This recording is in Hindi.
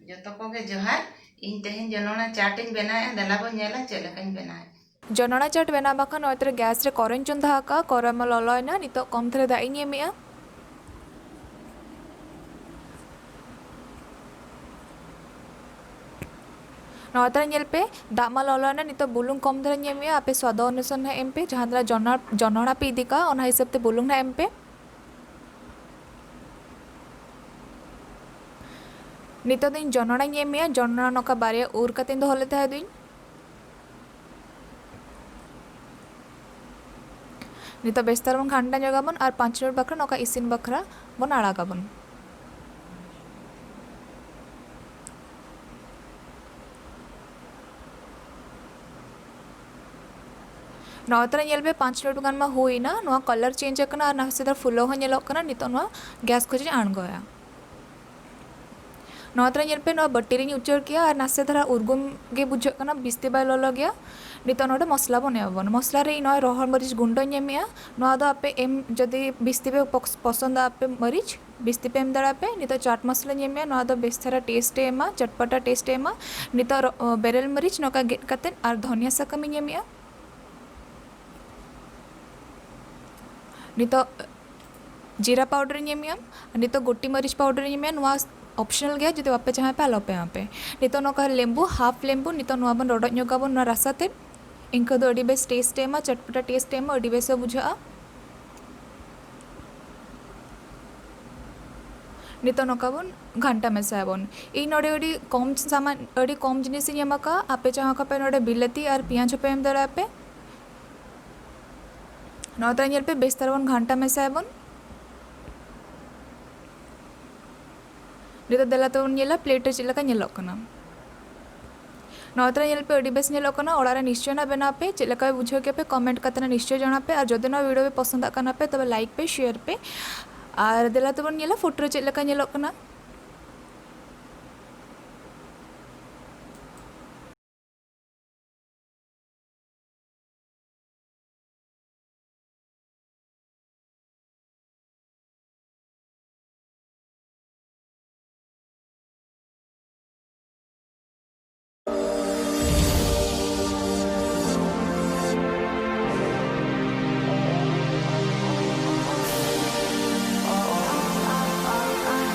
जतो कोगे जोहार इन तेहेन जनोना चाट इन बनाए दला बो नेला चेद लेकानी बनाए जनोणा चाट बना बाखान नोयतरे गैस रे करें चंदा का करम ललयना नितो कम थरे दा इन एमेआ नोयतरे नेल पे दामा ललयना नितो बुलुंग कम थरे एमेआ आपे स्वाद अनुसार ना एम पे जहां द्वारा जनोणा पे इदी का ओना हिसाब ते बुलुंग ना एम पे नितो दिन जनोणा एमेआ जनोणा नोका बारिया उर कतें दो होले थाय दिन नितो बेस्तार बन घंटा जगाबन और 5 मिनट बखरा नोका इसिन बखरा बन आड़ागाबन नौतरा नेल पे 5 मिनट गान मा हुईना नोआ कलर चेंज अकना और नासे फुलो हो नेलोक कना नितो नोआ गैस को आणगोया नौतरा नेल पे नोआ बट्टी रे उच्चर किया और नासे धरा उर्गुम गे बुझक कना बिस्ती बाय ललो गया नितो नोडे मसला बनाबन मसला रे नोआ रोहर मरीच गुंडो नेमिया नोआ दो आपे एम जदी बिस्ती पे पसंद आपे मरीच बिस्ती पे एम दड़ा पे नितो चाट मसला नेमिया नोआ दो बेस्तरा टेस्ट एमा चटपटा टेस्ट एमा नितो बेरेल मरीच नोका गेट कते और धनिया साकम नेमिया नितो जीरा पाउडर नेमिया नितो गोटी मरीच पाउडर नेमिया नोआ ऑप्शनल गया जो आपे चाहे पे आलोपे यहाँ पे नितो नोका लेंबू हाफ लेंबू नितो नोआ बन रोडो ñoगाबन नोआ रासाते इनका दो अड़ी बेस टेस्ट एमा चटपटा टेस्ट एमा अड़ी बेस बुझा नितो नोकाबन घंटा मेसाबन इन नोडे अड़ी कम सामान अड़ी कम जिनिस एमाका आपे चाहे का पे नोडे बिलाती और पियाज पे एम दरा पे नौतरा नेल पे बेस्तार बन घंटा मेसाबन नितो देला तो नेला प्लेट चिलका नेलोकना नौतरा नेल पे अड़ी बेस नेलोकना ओड़ा निश्चय ना बना पे चिलका बुझे के पे कमेंट करते निश्चय जाना पे और जदि ना वीडियो पे पसंद आकना पे तब लाइक पे शेयर पे और देला तो नेला फोटो चिलका नेलोकना।